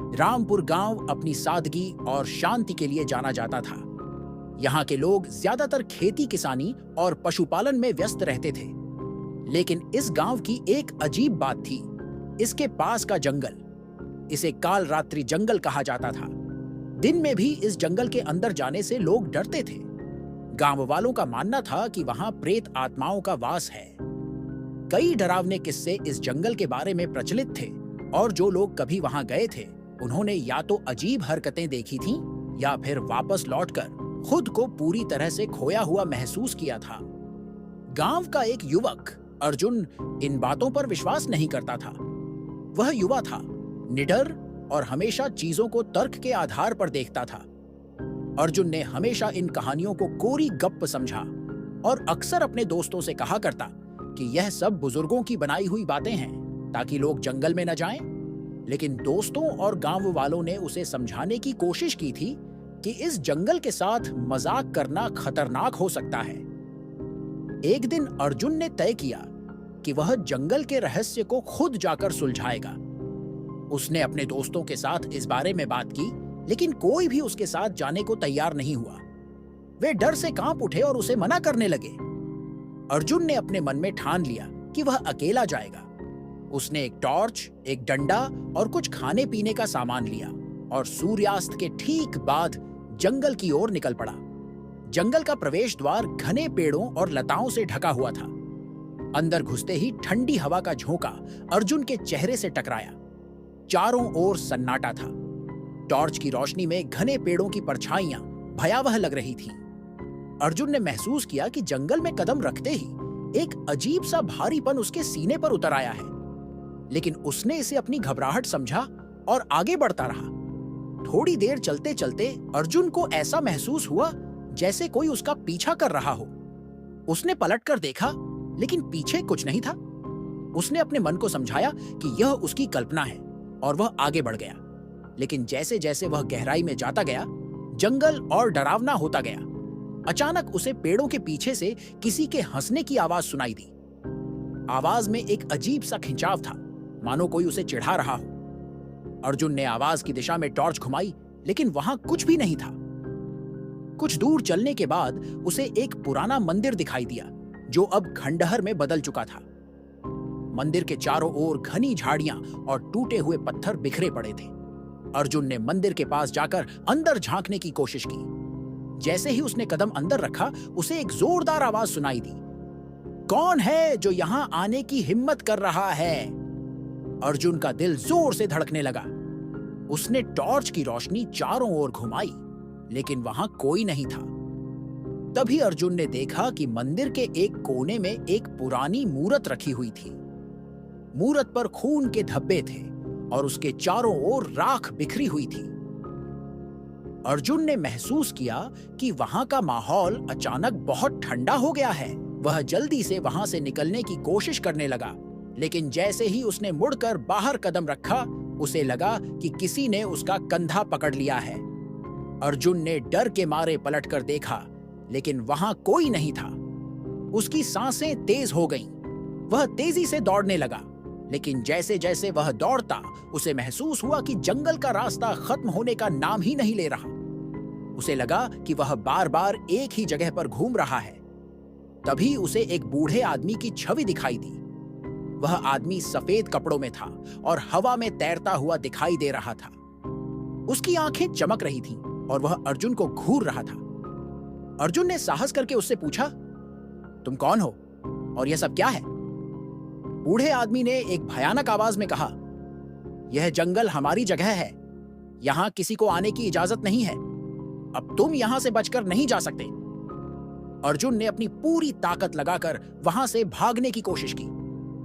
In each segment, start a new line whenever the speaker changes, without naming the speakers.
रामपुर गांव अपनी सादगी और शांति के लिए जाना जाता था। यहाँ के लोग ज्यादातर खेती किसानी और पशुपालन में व्यस्त रहते थे। लेकिन इस गांव की एक अजीब बात थी, इसके पास का जंगल। इसे काल रात्रि जंगल कहा जाता था। दिन में भी इस जंगल के अंदर जाने से लोग डरते थे। गांव वालों का मानना था कि वहां प्रेत आत्माओं का वास है। कई डरावने किस्से इस जंगल के बारे में प्रचलित थे और जो लोग कभी वहां गए थे उन्होंने या तो अजीब हरकतें देखी थीं या फिर वापस लौटकर खुद को पूरी तरह से खोया हुआ महसूस किया था। गांव का एक युवक अर्जुन इन बातों पर विश्वास नहीं करता था। वह युवा था, निडर और हमेशा चीजों को तर्क के आधार पर देखता था। अर्जुन ने हमेशा इन कहानियों को कोरी गप्प समझा और अक्सर अपने दोस्तों से कहा करता कि यह सब बुजुर्गों की बनाई हुई बातें हैं ताकि लोग जंगल में न जाएं। लेकिन दोस्तों और गांव वालों ने उसे समझाने की कोशिश की थी कि इस जंगल के साथ मजाक करना खतरनाक हो सकता है। एक दिन अर्जुन ने तय किया कि वह जंगल के रहस्य को खुद जाकर सुलझाएगा। उसने अपने दोस्तों के साथ इस बारे में बात की, लेकिन कोई भी उसके साथ जाने को तैयार नहीं हुआ। वे डर से कांप उठे और उसे मना करने लगे। अर्जुन ने अपने मन में ठान लिया कि वह अकेला जाएगा। उसने एक टॉर्च, एक डंडा और कुछ खाने पीने का सामान लिया और सूर्यास्त के ठीक बाद जंगल की ओर निकल पड़ा। जंगल का प्रवेश द्वार घने पेड़ों और लताओं से ढका हुआ था। अंदर घुसते ही ठंडी हवा का झोंका अर्जुन के चेहरे से टकराया। चारों ओर सन्नाटा था। टॉर्च की रोशनी में घने पेड़ों की परछाइयां भयावह लग रही थीं। अर्जुन ने महसूस किया कि जंगल में कदम रखते ही एक अजीब सा भारीपन उसके सीने पर उतर आया है। लेकिन उसने इसे अपनी घबराहट समझा और आगे बढ़ता रहा। थोड़ी देर चलते चलते अर्जुन को ऐसा महसूस हुआ जैसे कोई उसका पीछा कर रहा हो। उसने पलटकर देखा, लेकिन पीछे कुछ नहीं था। उसने अपने मन को समझाया कि यह उसकी कल्पना है और वह आगे बढ़ गया। लेकिन जैसे जैसे वह गहराई में जाता गया, जंगल और डरावना होता गया। अचानक उसे पेड़ों के पीछे से किसी के हंसने की आवाज सुनाई दी। आवाज में एक अजीब सा खिंचाव था, मानो कोई उसे चिढ़ा रहा हो। अर्जुन ने आवाज की दिशा में टॉर्च घुमाई, लेकिन वहां कुछ भी नहीं था। कुछ दूर चलने के बाद उसे एक पुराना मंदिर दिखाई दिया, जो अब खंडहर में बदल चुका था। मंदिर के चारों ओर घनी झाड़ियां और टूटे हुए पत्थर बिखरे पड़े थे। अर्जुन ने मंदिर के पास जाकर अंदर झांकने की कोशिश की। जैसे ही उसने कदम अंदर रखा, उसे एक जोरदार आवाज सुनाई दी। कौन है जो यहां आने की हिम्मत कर रहा है? अर्जुन का दिल जोर से धड़कने लगा। उसने टॉर्च की रोशनी चारों ओर घुमाई, लेकिन वहां कोई नहीं था। तभी अर्जुन ने देखा कि मंदिर के एक कोने में एक पुरानी मूरत रखी हुई थी। मूरत पर खून के धब्बे थे और उसके चारों ओर राख बिखरी हुई थी। अर्जुन ने महसूस किया कि वहां का माहौल अचानक बहुत ठंडा हो गया है। वह जल्दी से वहां से निकलने की कोशिश करने लगा, लेकिन जैसे ही उसने मुड़कर बाहर कदम रखा, उसे लगा कि किसी ने उसका कंधा पकड़ लिया है। अर्जुन ने डर के मारे पलटकर देखा, लेकिन वहां कोई नहीं था। उसकी सांसें तेज हो गईं। वह तेजी से दौड़ने लगा, लेकिन जैसे जैसे वह दौड़ता, उसे महसूस हुआ कि जंगल का रास्ता खत्म होने का नाम ही नहीं ले रहा। उसे लगा कि वह बार-बार एक ही जगह पर घूम रहा है। तभी उसे एक बूढ़े आदमी की छवि दिखाई दी। वह आदमी सफेद कपड़ों में था और हवा में तैरता हुआ दिखाई दे रहा था। उसकी आंखें चमक रही थीं और वह अर्जुन को घूर रहा था। अर्जुन ने साहस करके उससे पूछा, तुम कौन हो और यह सब क्या है? बूढ़े आदमी ने एक भयानक आवाज में कहा, यह जंगल हमारी जगह है। यहां किसी को आने की इजाजत नहीं है। अब तुम यहां से बचकर नहीं जा सकते। अर्जुन ने अपनी पूरी ताकत लगाकर वहां से भागने की कोशिश की।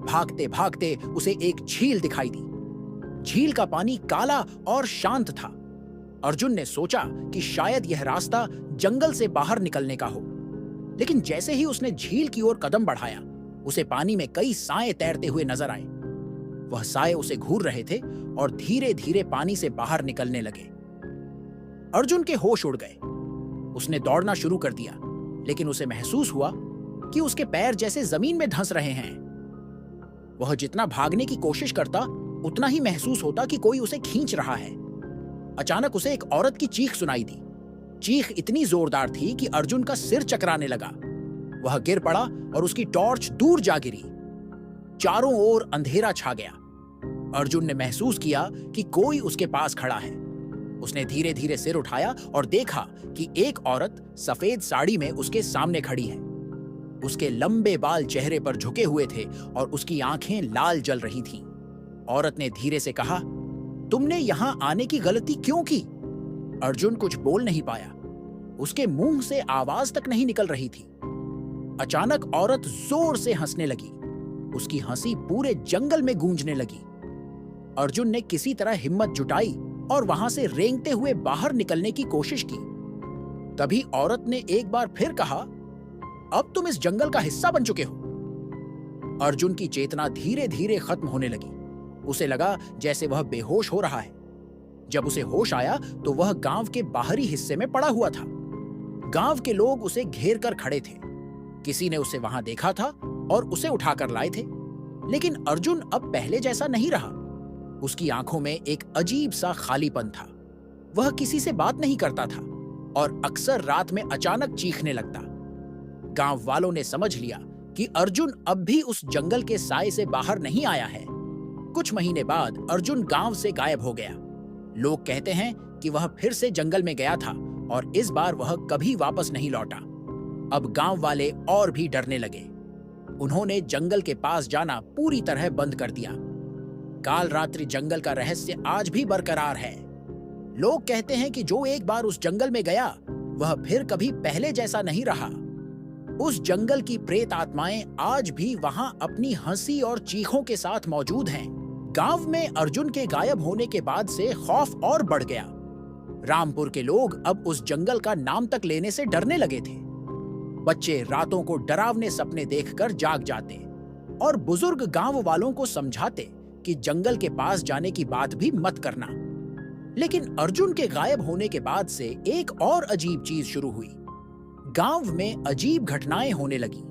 भागते भागते उसे एक झील दिखाई दी। झील का पानी काला और शांत था। अर्जुन ने सोचा कि शायद यह रास्ता जंगल से बाहर निकलने का हो। लेकिन जैसे ही उसने झील की ओर कदम बढ़ाया, उसे पानी में कई साए तैरते हुए नजर आए। वह साए उसे घूर रहे थे और धीरे धीरे पानी से बाहर निकलने लगे। अर्जुन के होश उड़ गए। उसने दौड़ना शुरू कर दिया, लेकिन उसे महसूस हुआ कि उसके पैर जैसे जमीन में धंस रहे हैं। वह जितना भागने की कोशिश करता, उतना ही महसूस होता कि कोई उसे खींच रहा है। अचानक उसे एक औरत की चीख सुनाई दी। चीख इतनी जोरदार थी कि अर्जुन का सिर चकराने लगा। वह गिर पड़ा और उसकी टॉर्च दूर जा गिरी। चारों ओर अंधेरा छा गया। अर्जुन ने महसूस किया कि कोई उसके पास खड़ा है। उसने धीरे धीरे सिर उठाया और देखा कि एक औरत सफेद साड़ी में उसके सामने खड़ी है। उसके लंबे बाल चेहरे पर झुके हुए थे और उसकी आंखें लाल जल रही थीं। औरत ने धीरे से कहा, तुमने यहां आने की गलती क्यों की? अर्जुन कुछ बोल नहीं पाया। उसके मुंह से आवाज तक नहीं निकल रही थी। अचानक औरत जोर से हंसने लगी। उसकी हंसी पूरे जंगल में गूंजने लगी। अर्जुन ने किसी तरह हिम्मत जुटाई और वहां से रेंगते हुए बाहर निकलने की कोशिश की। तभी औरत ने एक बार फिर कहा, अब तुम इस जंगल का हिस्सा बन चुके हो। अर्जुन की चेतना धीरे धीरे खत्म होने लगी। उसे लगा जैसे वह बेहोश हो रहा है। जब उसे होश आया तो वह गांव के बाहरी हिस्से में पड़ा हुआ था। गांव के लोग उसे घेर कर खड़े थे। किसी ने उसे वहां देखा था और उसे उठाकर लाए थे। लेकिन अर्जुन अब पहले जैसा नहीं रहा। उसकी आंखों में एक अजीब सा खालीपन था। वह किसी से बात नहीं करता था और अक्सर रात में अचानक चीखने लगता। गांव वालों ने समझ लिया कि अर्जुन अब भी उस जंगल के साए से बाहर नहीं आया है। कुछ महीने बाद अर्जुन गांव से गायब हो गया। लोग कहते हैं कि वह फिर से जंगल में गया था और इस बार वह कभी वापस नहीं लौटा। अब गांव वाले और भी डरने लगे। उन्होंने जंगल के पास जाना पूरी तरह बंद कर दिया। काल रात्रि जंगल का रहस्य आज भी बरकरार है। लोग कहते हैं कि जो एक बार उस जंगल में गया वह फिर कभी पहले जैसा नहीं रहा। उस जंगल की प्रेत आत्माएं आज भी वहां अपनी हंसी और चीखों के साथ मौजूद हैं। गांव में अर्जुन के गायब होने के बाद से खौफ और बढ़ गया। रामपुर के लोग अब उस जंगल का नाम तक लेने से डरने लगे थे। बच्चे रातों को डरावने सपने देखकर जाग जाते और बुजुर्ग गांव वालों को समझाते कि जंगल के पास जाने की बात भी मत करना। लेकिन अर्जुन के गायब होने के बाद से एक और अजीब चीज शुरू हुई। गांव में अजीब घटनाएं होने लगी।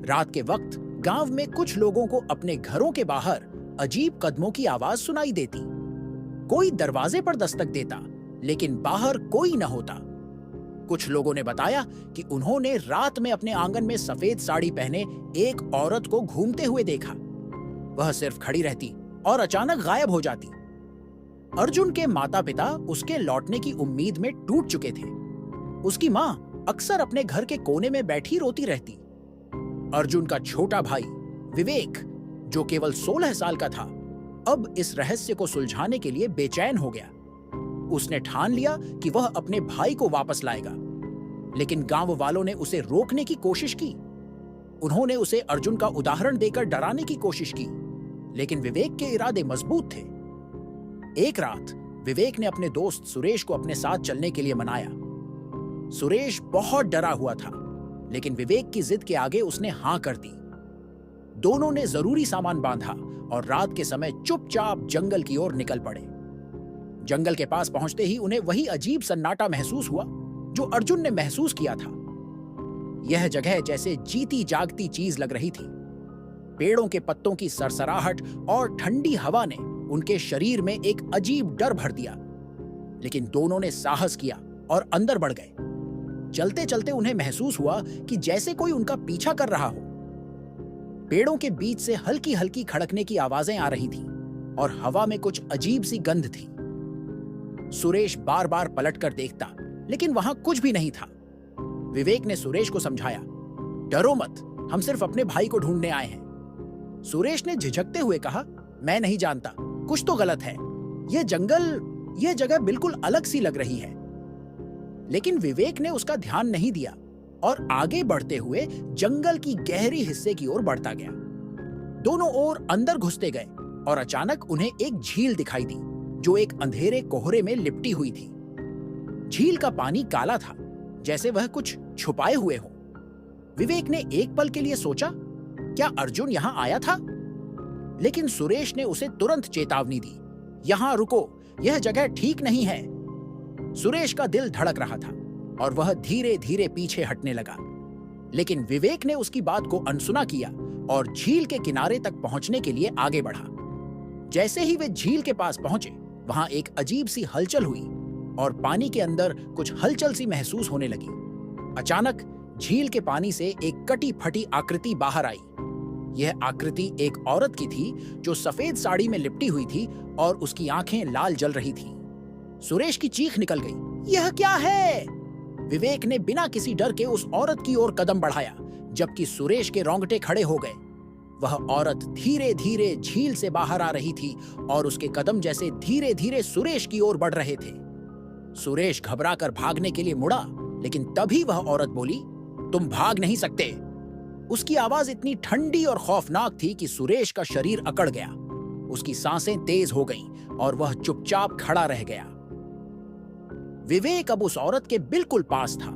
रात के वक्त गांव में कुछ लोगों को अपने घरों के बाहर अजीब कदमों की आवाज सुनाई देती। कोई दरवाजे पर दस्तक देता, लेकिन बाहर कोई न होता। कुछ लोगों ने बताया कि उन्होंने रात में अपने आंगन में सफेद साड़ी पहने एक औरत को घूमते हुए देखा। वह सिर्फ खड़ी रहती और अचानक गायब हो जाती। अर्जुन के माता पिता उसके लौटने की उम्मीद में टूट चुके थे। उसकी मां अक्सर अपने घर के कोने में बैठी रोती रहती। अर्जुन का छोटा भाई विवेक, जो केवल 16 साल का था, अब इस रहस्य को सुलझाने के लिए बेचैन हो गया। उसने ठान लिया कि वह अपने भाई को वापस लाएगा। लेकिन गांव वालों ने उसे रोकने की कोशिश की। उन्होंने उसे अर्जुन का उदाहरण देकर डराने की कोशिश की, लेकिन विवेक के इरादे मजबूत थे। एक रात विवेक ने अपने दोस्त सुरेश को अपने साथ चलने के लिए मनाया। सुरेश बहुत डरा हुआ था, लेकिन विवेक की जिद के आगे उसने हां कर दी। दोनों ने जरूरी सामान बांधा और रात के समय चुपचाप जंगल की ओर निकल पड़े। जंगल के पास पहुंचते ही उन्हें वही अजीब सन्नाटा महसूस हुआ जो अर्जुन ने महसूस किया था। यह जगह जैसे जीती जागती चीज लग रही थी। पेड़ों के पत्तों की सरसराहट और ठंडी हवा ने उनके शरीर में एक अजीब डर भर दिया। लेकिन दोनों ने साहस किया और अंदर बढ़ गए। चलते चलते उन्हें महसूस हुआ कि जैसे कोई उनका पीछा कर रहा हो। पेड़ों के बीच से हल्की हल्की खड़कने की आवाजें आ रही थीं और हवा में कुछ अजीब सी गंध थी। सुरेश बार बार पलटकर देखता, लेकिन वहां कुछ भी नहीं था। विवेक ने सुरेश को समझाया, डरो मत, हम सिर्फ अपने भाई को ढूंढने आए हैं। सुरेश ने झिझकते हुए कहा, मैं नहीं जानता, कुछ तो गलत है। यह जगह बिल्कुल अलग सी लग रही है। लेकिन विवेक ने उसका ध्यान नहीं दिया और आगे बढ़ते हुए जंगल की गहरी हिस्से की ओर बढ़ता गया। दोनों ओर अंदर घुसते गए और अचानक उन्हें एक झील दिखाई दी जो एक अंधेरे कोहरे में लिपटी हुई थी। झील का पानी काला था, जैसे वह कुछ छुपाए हुए हो। विवेक ने एक पल के लिए सोचा, क्या अर्जुन यहां आया था? लेकिन सुरेश ने उसे तुरंत चेतावनी दी, यहां रुको, यह जगह ठीक नहीं है। सुरेश का दिल धड़क रहा था और वह धीरे धीरे पीछे हटने लगा। लेकिन विवेक ने उसकी बात को अनसुना किया और झील के किनारे तक पहुंचने के लिए आगे बढ़ा। जैसे ही वे झील के पास पहुंचे, वहां एक अजीब सी हलचल हुई और पानी के अंदर कुछ हलचल सी महसूस होने लगी। अचानक झील के पानी से एक कटी फटी आकृति बाहर आई। यह आकृति एक औरत की थी जो सफेद साड़ी में लिपटी हुई थी और उसकी आंखें लाल जल रही थी। सुरेश की चीख निकल गई, यह क्या है? विवेक ने बिना किसी डर के उस औरत की ओर कदम बढ़ाया, जबकि सुरेश के रोंगटे खड़े हो गए। वह औरत धीरे धीरे झील से बाहर आ रही थी और उसके कदम जैसे धीरे धीरे सुरेश की ओर बढ़ रहे थे। सुरेश घबराकर भागने के लिए मुड़ा, लेकिन तभी वह औरत बोली, तुम भाग नहीं सकते। उसकी आवाज इतनी ठंडी और खौफनाक थी कि सुरेश का शरीर अकड़ गया। उसकी सांसें तेज हो गईं और वह चुपचाप खड़ा रह गया। विवेक अब उस औरत के बिल्कुल पास था।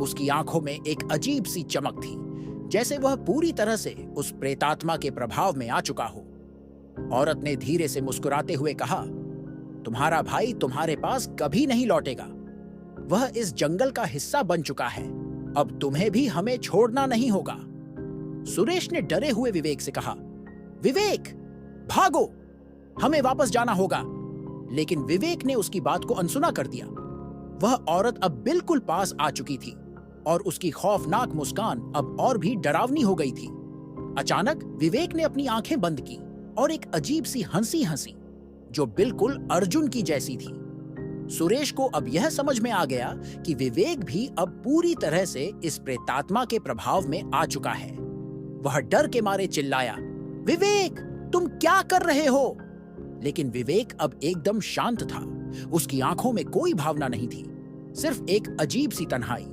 उसकी आंखों में एक अजीब सी चमक थी, जैसे वह पूरी तरह से उस प्रेतात्मा के प्रभाव में आ चुका हो। औरत ने धीरे से मुस्कुराते हुए कहा, तुम्हारा भाई तुम्हारे पास कभी नहीं लौटेगा। वह इस जंगल का हिस्सा बन चुका है। अब तुम्हें भी हमें छोड़ना नहीं होगा। सुरेश ने डरे हुए विवेक से कहा, विवेक, भागो, हमें वापस जाना होगा। लेकिन विवेक ने उसकी बात को अनसुना कर दिया। वह औरत अब बिल्कुल पास आ चुकी थी और उसकी खौफनाक मुस्कान अब और भी डरावनी हो गई थी। अचानक विवेक ने अपनी आंखें बंद की और एक अजीब सी हंसी हंसी, जो बिल्कुल अर्जुन की जैसी थी। सुरेश को अब यह समझ में आ गया कि विवेक भी अब पूरी तरह से इस प्रेतात्मा के प्रभाव में आ चुका है। वह डर के मारे चिल्लाया, विवेक, तुम क्या कर रहे हो? लेकिन विवेक अब एकदम शांत था। उसकी आंखों में कोई भावना नहीं थी, सिर्फ एक अजीब सी तन्हाई।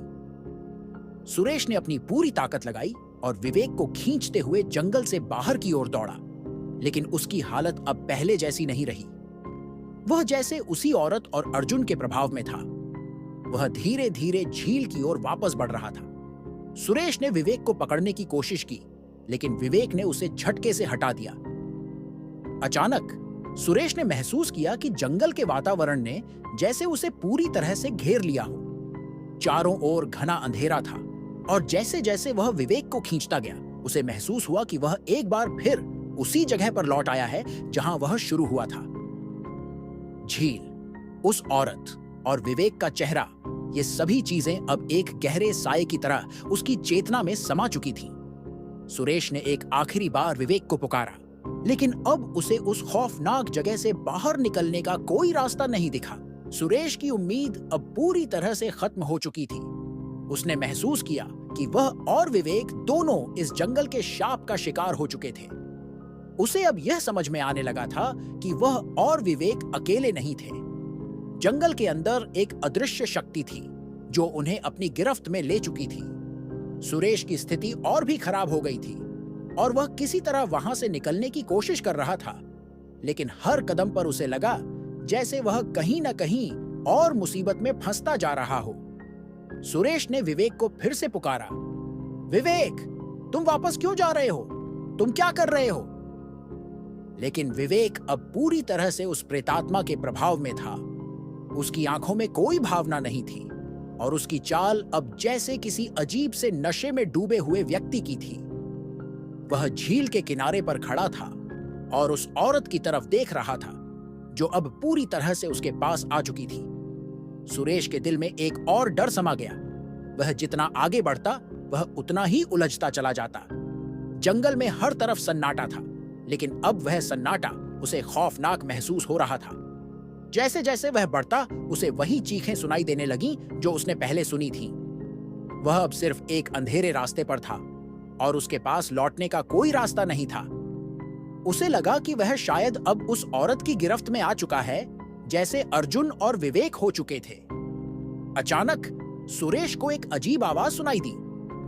सुरेश ने अपनी पूरी ताकत लगाई और विवेक को खींचते हुए जंगल से बाहर की ओर दौड़ा, लेकिन उसकी हालत अब पहले जैसी नहीं रही। वह जैसे उसी औरत और अर्जुन के प्रभाव में था। वह धीरे धीरे झील की ओर वापस बढ़ रहा था। सुरेश ने विवेक को पकड़ने की कोशिश की, लेकिन विवेक ने उसे झटके से हटा दिया। अचानक सुरेश ने महसूस किया कि जंगल के वातावरण ने जैसे उसे पूरी तरह से घेर लिया हो। चारों ओर घना अंधेरा था और जैसे जैसे वह विवेक को खींचता गया, उसे महसूस हुआ कि वह एक बार फिर उसी जगह पर लौट आया है जहां वह शुरू हुआ था। झील, उस औरत और विवेक का चेहरा, ये सभी चीजें अब एक गहरे साए की तरह उसकी चेतना में समा चुकी थीं। सुरेश ने एक आखिरी बार विवेक को पुकारा, लेकिन अब उसे उस खौफनाक जगह से बाहर निकलने का कोई रास्ता नहीं दिखा। सुरेश की उम्मीद अब पूरी तरह से खत्म हो चुकी थी। उसने महसूस किया कि वह और विवेक दोनों इस जंगल के शाप का शिकार हो चुके थे। उसे अब यह समझ में आने लगा था कि वह और विवेक अकेले नहीं थे। जंगल के अंदर एक अदृश्य शक्ति थी जो उन्हें अपनी गिरफ्त में ले चुकी थी। सुरेश की स्थिति और भी खराब हो गई थी और वह किसी तरह वहां से निकलने की कोशिश कर रहा था, लेकिन हर कदम पर उसे लगा जैसे वह कहीं न कहीं और मुसीबत में फंसता जा रहा हो। सुरेश ने विवेक को फिर से पुकारा, विवेक, तुम वापस क्यों जा रहे हो? तुम क्या कर रहे हो? लेकिन विवेक अब पूरी तरह से उस प्रेतात्मा के प्रभाव में था। उसकी आंखों में कोई भावना नहीं थी और उसकी चाल अब जैसे किसी अजीब से नशे में डूबे हुए व्यक्ति की थी। वह झील के किनारे पर खड़ा था और उस औरत की तरफ देख रहा था जो अब पूरी तरह से उसके पास आ चुकी थी। सुरेश के दिल में एक और डर समा गया। वह जितना आगे बढ़ता, वह उतना ही उलझता चला जाता। जंगल में हर तरफ सन्नाटा था, लेकिन अब वह सन्नाटा उसे खौफनाक महसूस हो रहा था। जैसे जैसे वह बढ़ता, उसे वही चीखें सुनाई देने लगीं जो उसने पहले सुनी थीं। वह अब सिर्फ एक अंधेरे रास्ते पर था और उसके पास लौटने का कोई रास्ता नहीं था। उसे लगा कि वह शायद अब उस औरत की गिरफ्त में आ चुका है, जैसे अर्जुन और विवेक हो चुके थे। अचानक सुरेश को एक अजीब आवाज सुनाई दी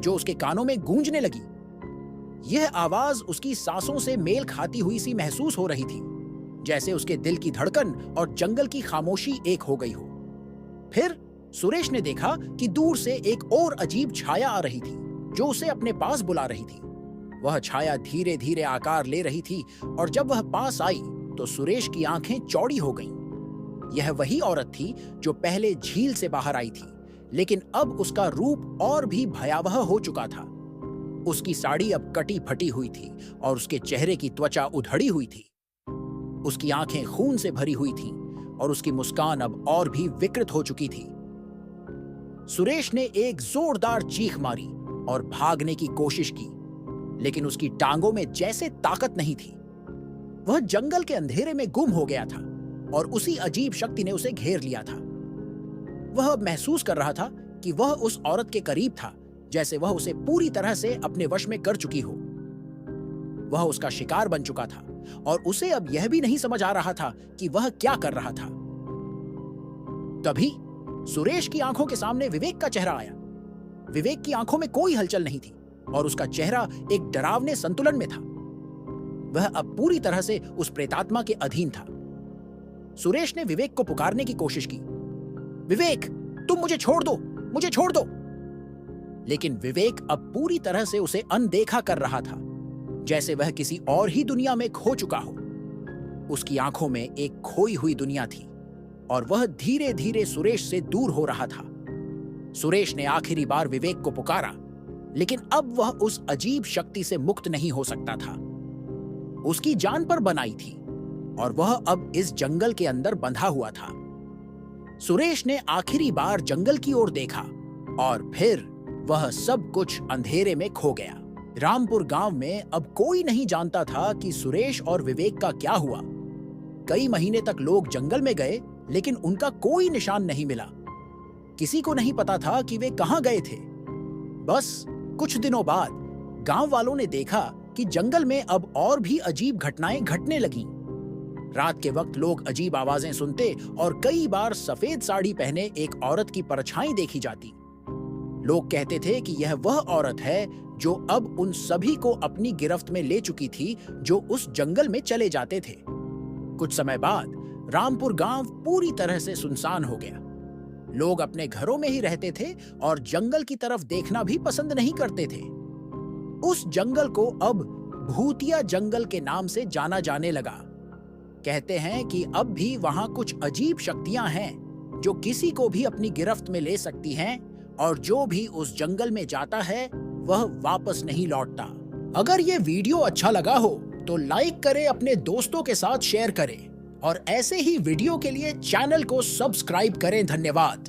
जो उसके कानों में गूंजने लगी। यह आवाज उसकी सांसों से मेल खाती हुई सी महसूस हो रही थी, जैसे उसके दिल की धड़कन और जंगल की खामोशी एक हो गई हो। फिर सुरेश ने देखा कि दूर से एक और अजीब छाया आ रही थी जो उसे अपने पास बुला रही थी। वह छाया धीरे धीरे आकार ले रही थी और जब वह पास आई तो सुरेश की आंखें चौड़ी हो गईं। यह वही औरत थी जो पहले झील से बाहर आई थी, लेकिन अब उसका रूप और भी भयावह हो चुका था। उसकी साड़ी अब कटी फटी हुई थी और उसके चेहरे की त्वचा उधड़ी हुई थी। उसकी आंखें खून से भरी हुई थीं और उसकी मुस्कान अब और भी विकृत हो चुकी थी। सुरेश ने एक जोरदार चीख मारी और भागने की कोशिश की, लेकिन उसकी टांगों में जैसे ताकत नहीं थी। वह जंगल के अंधेरे में गुम हो गया था और उसी अजीब शक्ति ने उसे घेर लिया था। वह अब महसूस कर रहा था कि वह उस औरत के करीब था, जैसे वह उसे पूरी तरह से अपने वश में कर चुकी हो। वह उसका शिकार बन चुका था और उसे अब यह भी नहीं समझ आ रहा था कि वह क्या कर रहा था। तभी सुरेश की आंखों के सामने विवेक का चेहरा आया। विवेक की आंखों में कोई हलचल नहीं थी और उसका चेहरा एक डरावने संतुलन में था। वह अब पूरी तरह से उस प्रेतात्मा के अधीन था। सुरेश ने विवेक को पुकारने की कोशिश की, विवेक, तुम मुझे छोड़ दो, मुझे छोड़ दो। लेकिन विवेक अब पूरी तरह से उसे अनदेखा कर रहा था, जैसे वह किसी और ही दुनिया में खो चुका हो। उसकी आंखों में एक खोई हुई दुनिया थी और वह धीरे धीरे सुरेश से दूर हो रहा था। सुरेश ने आखिरी बार विवेक को पुकारा, लेकिन अब वह उस अजीब शक्ति से मुक्त नहीं हो सकता था। उसकी जान पर बनाई थी और वह अब इस जंगल के अंदर बंधा हुआ था। सुरेश ने आखिरी बार जंगल की ओर देखा और फिर वह सब कुछ अंधेरे में खो गया। रामपुर गांव में अब कोई नहीं जानता था कि सुरेश और विवेक का क्या हुआ। कई महीने तक लोग जंगल में गए, लेकिन उनका कोई निशान नहीं मिला। किसी को नहीं पता था कि वे कहां गए थे। बस कुछ दिनों बाद गांव वालों ने देखा कि जंगल में अब और भी अजीब घटनाएं घटने लगीं। रात के वक्त लोग अजीब आवाजें सुनते और कई बार सफेद साड़ी पहने एक औरत की परछाई देखी जाती। लोग कहते थे कि यह वह औरत है जो अब उन सभी को अपनी गिरफ्त में ले चुकी थी जो उस जंगल में चले जाते थे। कुछ समय बाद रामपुर गांव पूरी तरह से सुनसान हो गया। लोग अपने घरों में ही रहते थे और जंगल की तरफ देखना भी पसंद नहीं करते थे। उस जंगल को अब भूतिया जंगल के नाम से जाना जाने लगा। कहते हैं कि अब भी वहां कुछ अजीब शक्तियां हैं जो किसी को भी अपनी गिरफ्त में ले सकती हैं और जो भी उस जंगल में जाता है वह वापस नहीं लौटता। अगर ये वीडियो अच्छा लगा हो तो लाइक करें, अपने दोस्तों के साथ शेयर करें और ऐसे ही वीडियो के लिए चैनल को सब्सक्राइब करें। धन्यवाद।